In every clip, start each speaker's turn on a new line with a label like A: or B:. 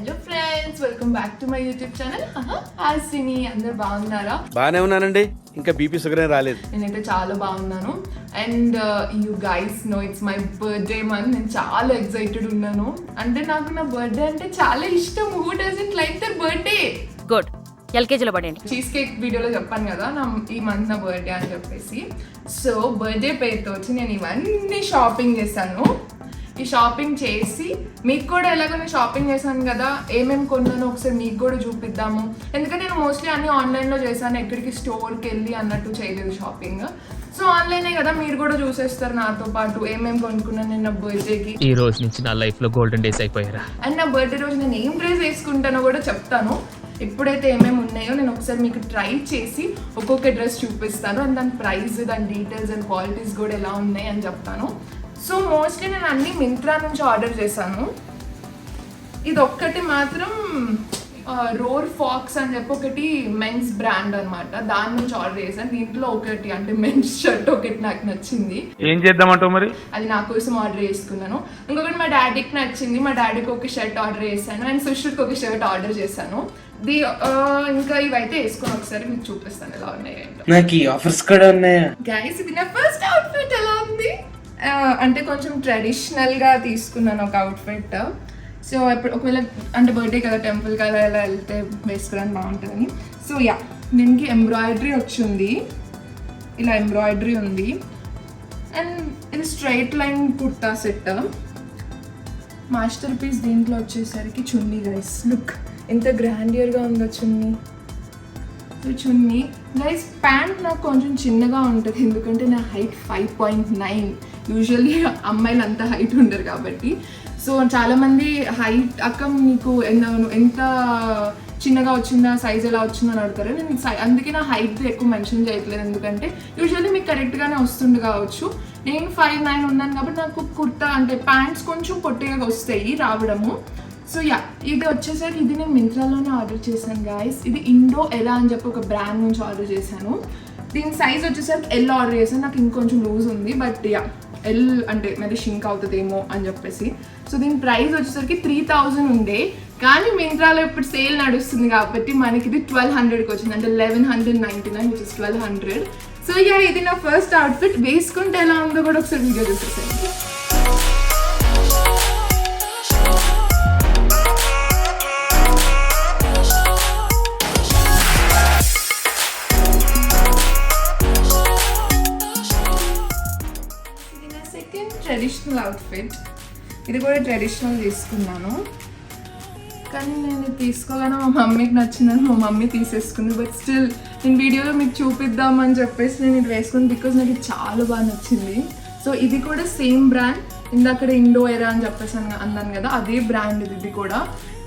A: Hello friends, welcome back to my YouTube channel Hasini. అందరు బాగున్నారా?
B: బాగానే ఉన్నానండి. ఇంకా బీపీ షుగర్ రాలేదు.
A: నేనైతే చాలా బాగున్నాను. And you guys know it's my birthday month. నేను చాలా ఎక్సైటెడ్ ఉన్నాను. అంటే నాకు నా బర్త్డే అంటే చాలా ఇష్టం. Who doesn't like their birthday?
C: Good. ఎల్కేజీలో పడండి.
A: చీజ్ కేక్ వీడియోలో చెప్పాను కదా ఈ మంత్ నా బర్త్డే అని చెప్పేసి. సో బర్త్డే పేరుతో వచ్చి నేను ఇవన్నీ షాపింగ్ చేశాను. ఈ షాపింగ్ చేసి మీకు కూడా ఎలాగో నేను షాపింగ్ చేశాను కదా, ఏమేమి కొన్నానో ఒకసారి మీకు కూడా చూపిద్దాము. ఎందుకంటే నేను మోస్ట్లీ అన్ని ఆన్లైన్లో చేశాను, ఎక్కడికి స్టోర్కి వెళ్ళి అన్నట్టు చేయలేదు షాపింగ్. సో ఆన్లైనే కదా, మీరు కూడా చూసేస్తారు నాతో పాటు ఏమేమి కొనుక్కున్నాను నేను నా బర్త్డేకి.
D: ఈ రోజు నుంచి నా లైఫ్లో గోల్డెన్ డేస్ అయిపోయారా.
A: అండ్ నా బర్త్డే రోజు నేను ఏం డ్రెస్ వేసుకుంటానో కూడా చెప్తాను. ఇప్పుడైతే ఏమేమి ఉన్నాయో నేను ఒకసారి మీకు ట్రై చేసి ఒక్కొక్క డ్రెస్ చూపిస్తాను. అండ్ దాని ప్రైస్, దాని డీటెయిల్స్ అండ్ క్వాలిటీస్ కూడా ఎలా ఉన్నాయి అని చెప్తాను. సో మోస్ట్లీ నేను అన్ని మింత్రా నుంచి ఆర్డర్ చేశాను. ఇది ఒక్కటి మాత్రం రోర్ ఫాక్స్ అని చెప్పి ఒకటి మెన్స్ బ్రాండ్ అనమాట, దాని నుంచి ఆర్డర్ చేశాను. దీంట్లో ఒకటి అంటే మెన్స్ షర్ట్ ఒకటి నాకు నచ్చింది.
B: ఏం చేద్దామంటావు మరి?
A: అది నా కోసం ఆర్డర్ చేసుకున్నాను. ఇంకొకటి మా డాడీకి నచ్చింది, మా డాడీకి ఒక షర్ట్ ఆర్డర్ చేశాను. అండ్ సుష్రుకి ఒక షర్ట్ ఆర్డర్ చేశాను. ఇంకా ఇవైతే వేసుకొని ఒకసారి మీకు చూపిస్తాను ఎలా ఉన్నాయి.
E: నాకు ఈ ఆఫర్స్ కూడా ఉన్నాయా
A: గైస్? ఇది నా ఫస్ట్ అవుట్ఫిట్. ఎలా ఉంది అంటే కొంచెం ట్రెడిషనల్గా తీసుకున్నాను ఒక అవుట్ఫిట్. సో ఇప్పుడు ఒకవేళ అంటే బర్త్డే కదా, టెంపుల్ కదా, ఎలా వెళ్తే వేసుకోవడానికి బాగుంటుందని. సో యా, దీనికి ఎంబ్రాయిడరీ వచ్చింది, ఇలా ఎంబ్రాయిడరీ ఉంది. అండ్ ఇది straight line kurta set. Masterpiece దీంట్లో వచ్చేసరికి చున్నీ. గైస్ లుక్ ఎంత గ్రాండియర్గా ఉందో చున్నీ. చున్నీ గైస్, ప్యాంట్ నాకు కొంచెం చిన్నగా ఉంటుంది ఎందుకంటే నా హైట్ 5.9. యూజువల్లీ అమ్మాయిలు అంత హైట్ ఉండరు కాబట్టి. సో చాలామంది హైట్ అక్క మీకు ఎంత చిన్నగా వచ్చిందా, సైజ్ ఎలా వచ్చిందో అని అడుగుతారు. నేను అందుకే నా హైట్ ఎక్కువ మెన్షన్ చేయట్లేదు, ఎందుకంటే యూజువల్లీ మీకు కరెక్ట్గానే వస్తుంది కావచ్చు. నేను 5'9" ఉన్నాను కాబట్టి నాకు కుర్తా అంటే ప్యాంట్స్ కొంచెం పొట్టిగా వస్తాయి రావడము. సో యా, ఇది వచ్చేసరికి ఇది నేను మింత్రాలోనే ఆర్డర్ చేశాను గాయస్. ఇది ఇండో ఎలా అని చెప్పి ఒక బ్రాండ్ నుంచి ఆర్డర్ చేశాను. దీని సైజ్ వచ్చేసరికి ఎల్ ఆర్డర్ చేశాను. నాకు ఇంకొంచెం లూజ్ ఉంది, బట్ యా ఎల్ అంటే మరి షింక్ అవుతుందేమో అని చెప్పేసి. సో దీని ప్రైస్ వచ్చేసరికి 3000 ఉండే, కానీ మింత్రాలో ఇప్పుడు సేల్ నడుస్తుంది కాబట్టి మనకి ఇది 1200కి వచ్చింది. అంటే 1199 విచ్ ఇస్ 1200. సో యా, ఇది నా ఫస్ట్ అవుట్ఫిట్. వేసుకుంటే ఎలా ఉందో కూడా ఒకసారి వీడియో చూసేసాను. Traditional outfit. ఇది కూడా ట్రెడిషనల్ తీసుకున్నాను, కానీ నేను ఇది తీసుకోగానే మా మమ్మీకి నచ్చిందని మా మమ్మీ తీసేసుకుంది. బట్ స్టిల్ నేను వీడియోలో మీకు చూపిద్దామని చెప్పేసి నేను ఇది వేసుకుని, బికాజ్ నాకు ఇది చాలా బాగా నచ్చింది. సో ఇది కూడా సేమ్ బ్రాండ్, ఇందాక ఇండో ఎరా అని చెప్పేసి అన్నాను కదా, అదే బ్రాండ్ ఇది కూడా.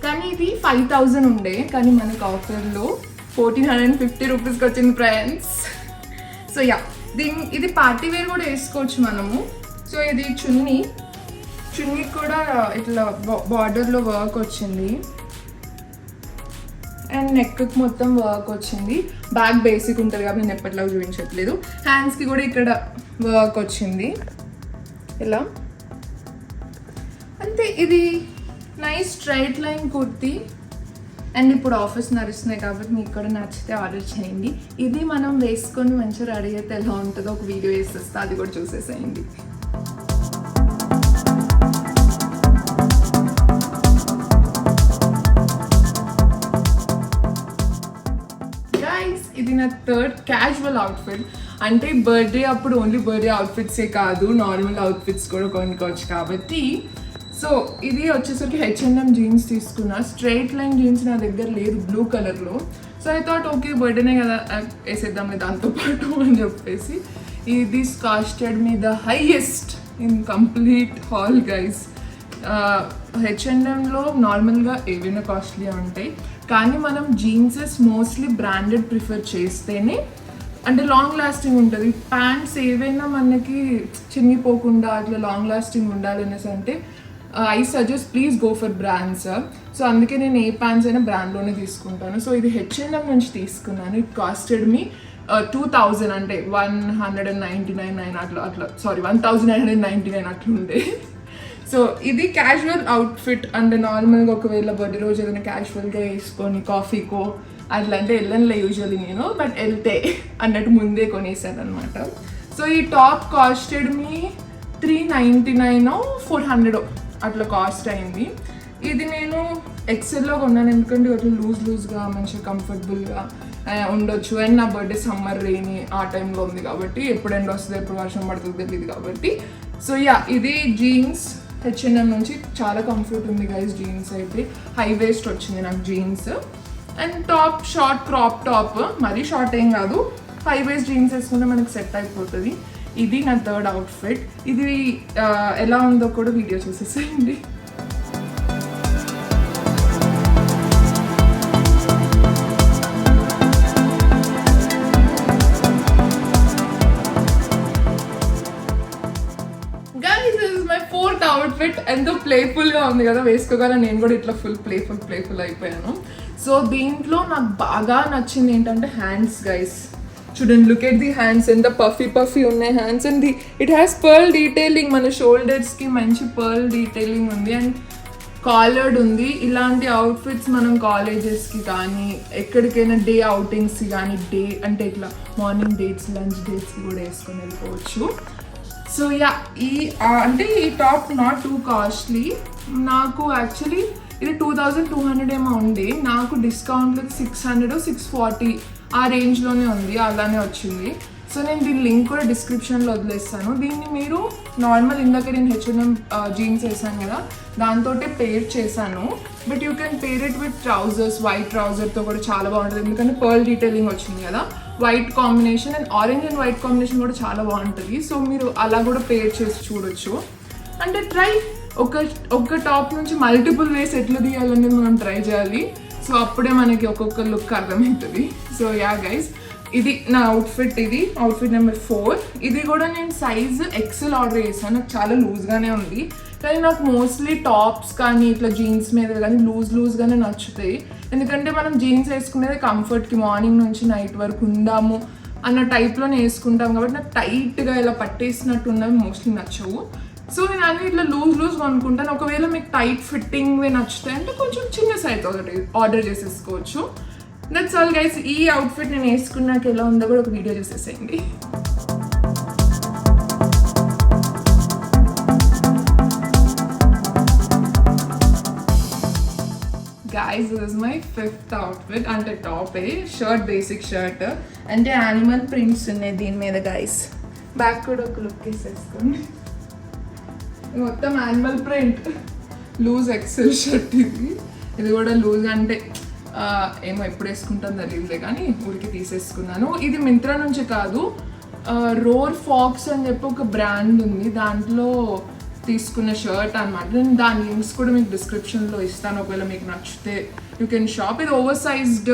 A: కానీ ఇది 5000 ఉండే, కానీ మనకి ఆఫర్లో 1450 రూపీస్కి వచ్చింది ఫ్రెండ్స్. సో యా, ఇది పార్టీ వేర్ కూడా వేసుకోవచ్చు మనము. సో ఇది చున్నీ కూడా ఇట్లా బార్డర్లో వర్క్ వచ్చింది. అండ్ నెక్కి మొత్తం వర్క్ వచ్చింది. బ్యాక్ బేసిక్ ఉంటుంది కాబట్టి నేను ఎప్పటిలాగా చూపించట్లేదు. హ్యాండ్స్కి కూడా ఇక్కడ వర్క్ వచ్చింది ఇలా. అంతే, ఇది nice straight line kurti. And ఇప్పుడు ఆఫర్స్ నడుస్తున్నాయి కాబట్టి మీకు కూడా నచ్చితే ఆర్డర్ చేయండి. ఇది మనం వేసుకొని మంచిగా రెడీ అయితే ఎలా ఉంటుందో ఒక వీడియో వేసేస్తా, అది కూడా చూసేసేయండి. ఇది నా థర్డ్ క్యాజువల్ అవుట్ఫిట్. అంటే బర్త్డే అప్పుడు ఓన్లీ బర్త్డే అవుట్ఫిట్సే కాదు, నార్మల్ అవుట్ఫిట్స్ కూడా కొనుక్కోవచ్చు కాబట్టి. సో ఇది వచ్చేసరికి H&M జీన్స్ తీసుకున్నా. స్ట్రైట్ లైన్ జీన్స్ నా దగ్గర లేదు బ్లూ కలర్లో. సో ఐ థాట్ ఓకే బర్త్డేనే కదా వేసేద్దాం దాంతోపాటు అని చెప్పేసి. ఇది costed me the highest in complete hall guys. H&Mలో నార్మల్గా ఏవైనా కాస్ట్లీ ఉంటాయి, కానీ మనం జీన్సెస్ మోస్ట్లీ బ్రాండెడ్ ప్రిఫర్ చేస్తేనే అంటే లాంగ్ లాస్టింగ్ ఉంటుంది. ప్యాంట్స్ ఏవైనా మనకి చినిగిపోకుండా అట్లా లాంగ్ లాస్టింగ్ ఉండాలనేసి అంటే I suggest please go for brands. So అందుకే నేను ఏ ప్యాంట్స్ అయినా బ్రాండ్లోనే తీసుకుంటాను. సో ఇది H&M నుంచి తీసుకున్నాను. ఇట్ కాస్టెడ్ మీ 2000 అంటే 199 అట్లా సారీ 1999 అట్లా ఉండే. సో ఇది క్యాజువల్ అవుట్ఫిట్ అంటే నార్మల్గా ఒకవేళ బర్త్డే రోజు ఏదైనా క్యాజువల్గా వేసుకొని కాఫీకో అట్లా అంటే వెళ్ళనులే యూజువల్లీ నేను, బట్ వెళ్తే అన్నట్టు ముందే కొనేసాను అనమాట. సో ఈ టాప్ కాస్టెడ్ మీ $399 $400 అట్లా కాస్ట్ అయింది. ఇది నేను ఎక్సెల్లో కొన్నాను ఎందుకంటే అట్లా లూజ్గా మంచిగా కంఫర్టబుల్గా ఉండొచ్చు. అండ్ నా బర్త్డే సమ్మర్ రెయినీ ఆ టైంలో ఉంది కాబట్టి ఎప్పుడు ఎండ వస్తుంది ఎప్పుడు వర్షం పడుతుంది తెలియదు కాబట్టి. సో యా ఇది జీన్స్ H&M నుంచి చాలా కంఫర్ట్ ఉంది గైస్. జీన్స్ అయితే హై వేస్ట్ వచ్చింది నాకు jeans. And top short crop top, మరీ షార్ట్ ఏం కాదు, హై వేస్ట్ జీన్స్ వేసుకుంటే మనకి సెట్ అయిపోతుంది. ఇది నా థర్డ్ అవుట్ఫిట్. ఇది ఎలా ఉందో కూడా వీడియో చూసేసేయండి. అవుట్ఫిట్ ఎంతో ప్లేఫుల్గా ఉంది కదా, వేసుకోగల నేను కూడా ఇట్లా ఫుల్ ప్లేఫుల్ అయిపోయాను. సో దీంట్లో నాకు బాగా నచ్చింది ఏంటంటే హ్యాండ్స్ గైస్. చూడండి, లుక్ ఎట్ ది హ్యాండ్స్, ఎంత పఫీ ఉన్నాయి hands. And it has pearl detailing, మన షోల్డర్స్కి మంచి పర్ల్ డీటెయిలింగ్ ఉంది అండ్ కాలర్డ్ ఉంది. ఇలాంటి అవుట్ఫిట్స్ మనం కాలేజెస్కి కానీ ఎక్కడికైనా డే అవుటింగ్స్కి కానీ, డే అంటే ఇట్లా మార్నింగ్ డేట్స్ లంచ్ డేట్స్కి కూడా వేసుకొని వెళ్ళిపోవచ్చు. సో యా అంటే ఈ టాప్ నాట్ టూ కాస్ట్లీ. నాకు యాక్చువల్లీ ఇది 2200 ఏమో ఉంది, నాకు డిస్కౌంట్లో 600 640 ఆ రేంజ్లోనే ఉంది, అలానే వచ్చింది. సో నేను దీని లింక్ కూడా డిస్క్రిప్షన్లో వదిలేస్తాను. దీన్ని మీరు నార్మల్ ఇందాక నేను H&M జీన్స్ వేసాను కదా దాంతో పేర్ చేశాను, but you can pair it with trousers. White ట్రౌజర్తో కూడా చాలా బాగుంటుంది ఎందుకంటే పర్ల్ డీటెయిలింగ్ వచ్చింది కదా, white combination and orange and white combination కూడా చాలా బాగుంటుంది. సో మీరు అలా కూడా పేర్ చేసి చూడొచ్చు. అంటే ట్రై ఒక టాప్ నుంచి మల్టిపుల్ వేస్ ఎట్లా తీయాలనేది మనం ట్రై చేయాలి. సో అప్పుడే మనకి ఒక్కొక్క లుక్ అర్థమవుతుంది. సో యా గైస్, ఇది నా అవుట్ఫిట్. ఇది అవుట్ఫిట్ నెంబర్ 4. ఇది కూడా నేను సైజ్ ఎక్సెల్ ఆర్డర్ చేశాను. నాకు చాలా లూజ్గానే ఉంది, కానీ నాకు మోస్ట్లీ టాప్స్ కానీ ఇట్లా జీన్స్ మీద కానీ లూజ్గానే నచ్చుతాయి. ఎందుకంటే మనం జీన్స్ వేసుకునేది కంఫర్ట్కి, మార్నింగ్ నుంచి నైట్ వరకు ఉందాము అన్న టైప్లోనే వేసుకుంటాం కాబట్టి నాకు టైట్గా ఇలా పట్టేసినట్టు ఉన్నవి మోస్ట్లీ నచ్చవు. సో నేను అన్ని ఇట్లా లూజ్ కొనుక్కుంటాను. ఒకవేళ మీకు టైట్ ఫిట్టింగ్వి నచ్చుతాయి అంటే కొంచెం చిన్న సైజ్ ఒకటి ఆర్డర్ చేసేసుకోవచ్చు. That's all guys. ఈ అవుట్ఫిట్ నేను వేసుకున్నాక ఎలా ఉందో కూడా ఒక వీడియో చూసేసేయండి. Guys, this is my 5th outfit. అంటే టాప్ షర్ట్, బేసిక్ షర్ట్ అంటే యానిమల్ ప్రింట్స్ ఉన్నాయి దీని మీద గైస్. బ్యాక్ కూడా ఒక లుక్ వేసేసుకోండి, మొత్తం animal print. Loose XL shirt ఇది కూడా లూజ్ అంటే ఏమో ఎప్పుడు వేసుకుంటాను తెలియదులే కానీ ఊరికి తీసేసుకున్నాను. ఇది మింత్రా నుంచి కాదు, రోర్ ఫాక్స్ అని చెప్పి ఒక బ్రాండ్ ఉంది, దాంట్లో తీసుకున్న షర్ట్ అనమాట. నేను దాని లింక్స్ కూడా మీకు డిస్క్రిప్షన్లో ఇస్తాను, ఒకవేళ మీకు నచ్చితే యూ కెన్ షాప్. ఇది ఓవర్ సైజ్డ్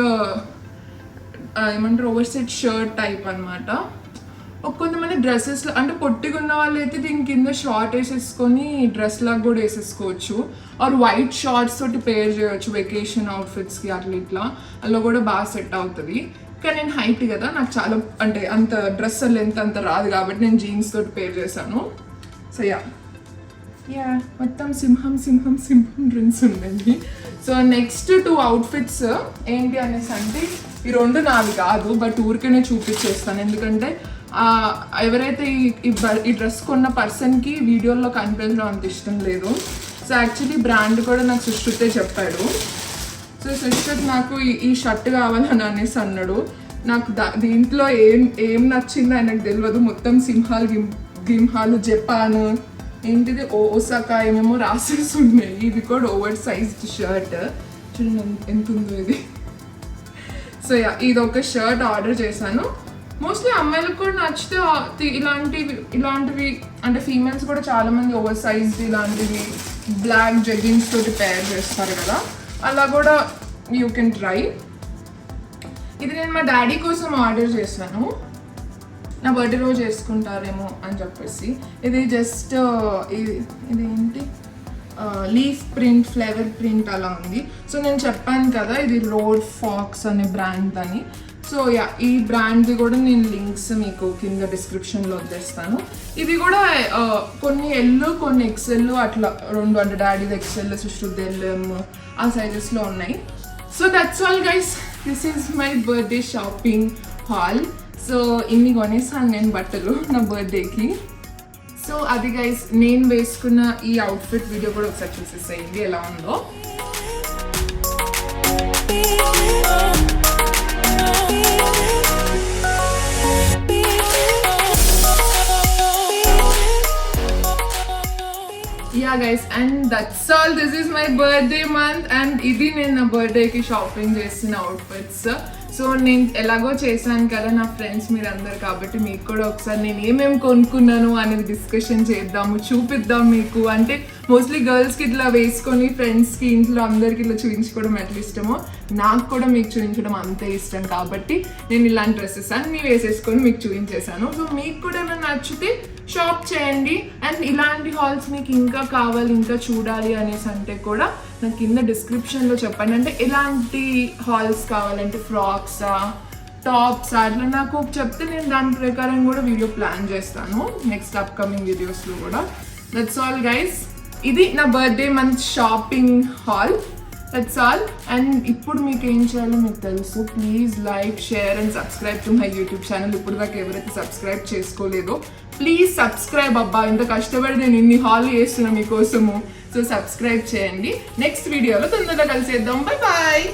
A: ఏమంటారు ఓవర్ సైజ్ షర్ట్ టైప్ అనమాట. కొంతమంది డ్రెస్సెస్లో అంటే పొట్టిగా ఉన్న వాళ్ళు అయితే దీని కింద షార్ట్ వేసేసుకొని డ్రెస్ లాగా కూడా వేసేసుకోవచ్చు, ఆర్ వైట్ షార్ట్స్ తోటి పేర్ చేయవచ్చు వెకేషన్ అవుట్ఫిట్స్కి అట్లా ఇట్లా, అలా కూడా బాగా సెట్ అవుతుంది. కానీ నేను హైట్ కదా, నాకు చాలా అంటే అంత డ్రెస్ లెంత్ అంత రాదు కాబట్టి నేను జీన్స్ తోటి పేర్ చేశాను. సో యా మొత్తం సింహం డ్రెస్ ఉందండి. సో నెక్స్ట్ 2 అవుట్ఫిట్స్ ఏంటి అనేసి అంటే ఈ 2 నావి కాదు, బట్ ఊరికనే చూపించేస్తాను ఎందుకంటే ఎవరైతే ఈ డ్రెస్ కొన్న పర్సన్కి వీడియోలో కనిపించడం అంత ఇష్టం లేదు. సో యాక్చువల్లీ బ్రాండ్ కూడా నాకు సుశ్రుతే చెప్పాడు. సో సుశ్రుత్ నాకు ఈ షర్ట్ కావాలని అనేసి అన్నాడు. నాకు దీంట్లో ఏం నచ్చిందో ఆయనకు తెలియదు. మొత్తం సింహాలు జపాన్ ఏంటిది ఓసాకా ఏమేమో రాసేసి ఉన్నాయి. ఇది కూడా ఓవర్ సైజ్డ్ షర్ట్, చూడండి ఎంత ఉందో ఇది. సో ఇది ఒక షర్ట్ ఆర్డర్ చేశాను. మోస్ట్లీ అమ్మాయిలకు కూడా నచ్చితే ఇలాంటివి అంటే ఫీమేల్స్ కూడా చాలామంది ఓవర్ సైజ్డ్ ఇలాంటివి బ్లాక్ జెగ్గిన్స్ తోటి పేర్ చేస్తారు కదా, అలా కూడా యూ కెన్ ట్రై. ఇది నేను మా డాడీ కోసం ఆర్డర్ చేశాను, నా బర్త్డే రోజు వేసుకుంటారేమో అని చెప్పేసి. ఇది జస్ట్ ఇదేంటి లీఫ్ ప్రింట్, ఫ్లేవర్ ప్రింట్ అలా ఉంది. సో నేను చెప్పాను కదా ఇది రోర్ ఫాక్స్ అనే బ్రాండ్ అని. సో యా, ఈ బ్రాండ్ది కూడా నేను లింక్స్ మీకు కింద డిస్క్రిప్షన్లో వదిలేస్తాను. ఇవి కూడా కొన్ని ఎల్ కొన్ని ఎక్సెల్ అట్లా 2 అంటే డాడీది ఎక్సెల్, సుశ్రుద్ధి ఎల్ఎం ఆ సైజెస్లో ఉన్నాయి. So that's all guys, this is my birthday shopping hall. So ఇన్ని కొనేసాను నేను బట్టలు నా బర్త్డేకి. సో అది గైస్, నేను వేసుకున్న ఈ అవుట్ఫిట్ వీడియో కూడా ఒకసారి చూసేసేయండి ఎలా ఉందో. Yeah guys, and that's all. This is my birthday month and ఇది నేను నా బర్త్డేకి షాపింగ్ చేసిన అవుట్ఫిట్స్. సో నేను ఎలాగో చేశాను కదా నా ఫ్రెండ్స్ మీరందరు, కాబట్టి మీకు కూడా ఒకసారి నేను ఏమేమి కొనుక్కున్నాను అనేది డిస్కషన్ చేద్దాము, చూపిద్దాం మీకు. అంటే మోస్ట్లీ గర్ల్స్కి ఇట్లా వేసుకొని ఫ్రెండ్స్కి ఇంట్లో అందరికి ఇట్లా చూపించుకోవడం ఎట్లా ఇష్టమో నాకు కూడా మీకు చూపించడం అంతే ఇష్టం. కాబట్టి నేను ఇలాంటి డ్రెస్సెస్ అన్ని వేసేసుకొని మీకు చూపించేశాను. సో మీకు కూడా ఏమైనా నచ్చితే షాప్ చేయండి. అండ్ ఇలాంటి హాల్స్ మీకు ఇంకా కావాలి, ఇంకా చూడాలి అనేసి అంటే కూడా నాకు కింద డిస్క్రిప్షన్లో చెప్పండి. అంటే ఎలాంటి హాల్స్ కావాలంటే ఫ్రాక్సా, టాప్స్ అట్లా నాకు చెప్తే నేను దాని ప్రకారం కూడా వీడియో ప్లాన్ చేస్తాను నెక్స్ట్ అప్కమింగ్ వీడియోస్లో కూడా. దట్స్ ఆల్ గైస్, ఇది నా birthday month shopping hall. That's all. And ఇప్పుడు మీకు ఏం చేయాలో మీకు తెలుసు. Please like, share and subscribe to my YouTube channel. ఇప్పుడు దాకా ఎవరైతే సబ్స్క్రైబ్ చేసుకోలేదో ప్లీజ్ సబ్స్క్రైబ్. అబ్బా, ఇంత కష్టపడి నేను ఇన్ని హాల్ చేస్తున్నా మీకోసము. సో సబ్స్క్రైబ్ చేయండి. నెక్స్ట్ వీడియోలో తొందరగా కలిసేద్దాం. Bye bye.